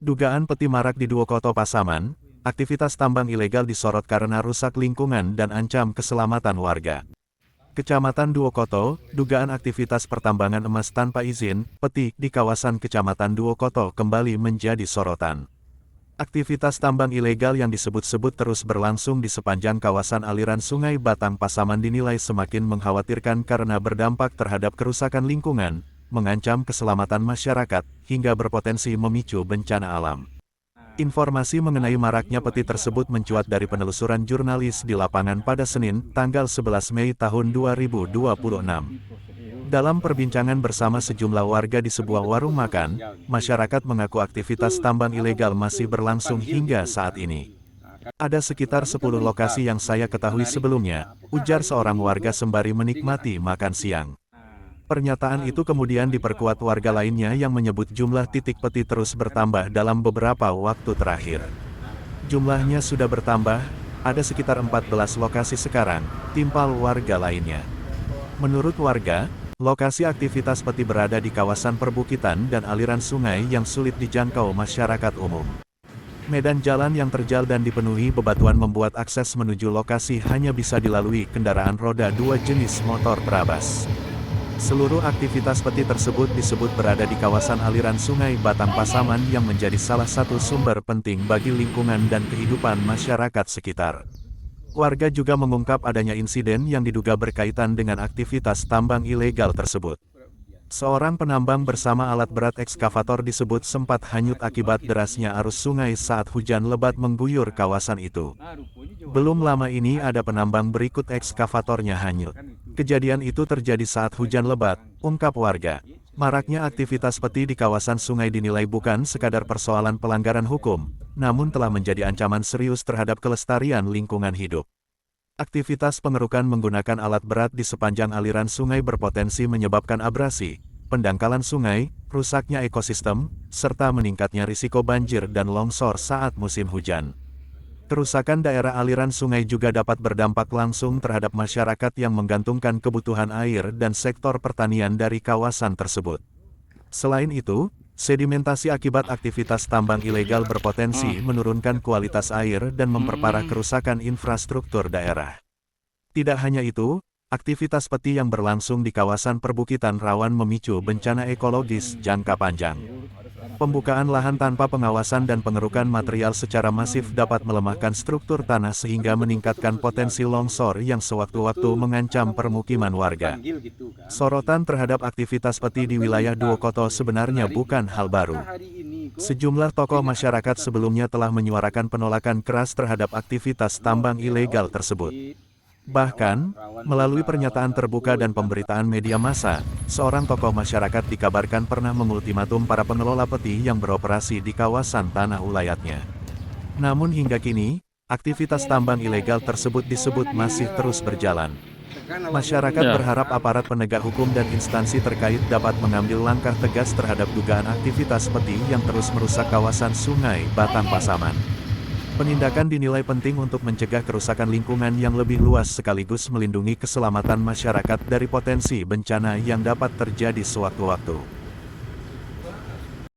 Dugaan peti marak di Duokoto Pasaman, aktivitas tambang ilegal disorot karena rusak lingkungan dan ancam keselamatan warga. Kecamatan Duokoto, dugaan aktivitas pertambangan emas tanpa izin, peti, di kawasan Kecamatan Duokoto kembali menjadi sorotan. Aktivitas tambang ilegal yang disebut-sebut terus berlangsung di sepanjang kawasan aliran Sungai Batang Pasaman dinilai semakin mengkhawatirkan karena berdampak terhadap kerusakan lingkungan, mengancam keselamatan masyarakat, hingga berpotensi memicu bencana alam. Informasi mengenai maraknya peti tersebut mencuat dari penelusuran jurnalis di lapangan pada Senin, tanggal 11 Mei tahun 2026. Dalam perbincangan bersama sejumlah warga di sebuah warung makan, masyarakat mengaku aktivitas tambang ilegal masih berlangsung hingga saat ini. Ada sekitar 10 lokasi yang saya ketahui sebelumnya, ujar seorang warga sembari menikmati makan siang. Pernyataan itu kemudian diperkuat warga lainnya yang menyebut jumlah titik peti terus bertambah dalam beberapa waktu terakhir. Jumlahnya sudah bertambah, ada sekitar 14 lokasi sekarang, timpal warga lainnya. Menurut warga, lokasi aktivitas peti berada di kawasan perbukitan dan aliran sungai yang sulit dijangkau masyarakat umum. Medan jalan yang terjal dan dipenuhi bebatuan membuat akses menuju lokasi hanya bisa dilalui kendaraan roda 2 jenis motor terabas. Seluruh aktivitas peti tersebut disebut berada di kawasan aliran Sungai Batang Pasaman yang menjadi salah satu sumber penting bagi lingkungan dan kehidupan masyarakat sekitar. Warga juga mengungkap adanya insiden yang diduga berkaitan dengan aktivitas tambang ilegal tersebut. Seorang penambang bersama alat berat ekskavator disebut sempat hanyut akibat derasnya arus sungai saat hujan lebat mengguyur kawasan itu. Belum lama ini ada penambang berikut ekskavatornya hanyut. Kejadian itu terjadi saat hujan lebat, ungkap warga. Maraknya aktivitas peti di kawasan sungai dinilai bukan sekadar persoalan pelanggaran hukum, namun telah menjadi ancaman serius terhadap kelestarian lingkungan hidup. Aktivitas pengerukan menggunakan alat berat di sepanjang aliran sungai berpotensi menyebabkan abrasi, pendangkalan sungai, rusaknya ekosistem, serta meningkatnya risiko banjir dan longsor saat musim hujan. Kerusakan daerah aliran sungai juga dapat berdampak langsung terhadap masyarakat yang menggantungkan kebutuhan air dan sektor pertanian dari kawasan tersebut. Selain itu, sedimentasi akibat aktivitas tambang ilegal berpotensi menurunkan kualitas air dan memperparah kerusakan infrastruktur daerah. Tidak hanya itu, aktivitas peti yang berlangsung di kawasan perbukitan rawan memicu bencana ekologis jangka panjang. Pembukaan lahan tanpa pengawasan dan pengerukan material secara masif dapat melemahkan struktur tanah sehingga meningkatkan potensi longsor yang sewaktu-waktu mengancam permukiman warga. Sorotan terhadap aktivitas peti di wilayah Duokoto sebenarnya bukan hal baru. Sejumlah tokoh masyarakat sebelumnya telah menyuarakan penolakan keras terhadap aktivitas tambang ilegal tersebut. Bahkan, melalui pernyataan terbuka dan pemberitaan media massa, seorang tokoh masyarakat dikabarkan pernah mengultimatum para pengelola peti yang beroperasi di kawasan tanah ulayatnya. Namun hingga kini, aktivitas tambang ilegal tersebut disebut masih terus berjalan. Masyarakat berharap aparat penegak hukum dan instansi terkait dapat mengambil langkah tegas terhadap dugaan aktivitas peti yang terus merusak kawasan Sungai Batang Pasaman. Penindakan dinilai penting untuk mencegah kerusakan lingkungan yang lebih luas sekaligus melindungi keselamatan masyarakat dari potensi bencana yang dapat terjadi sewaktu-waktu.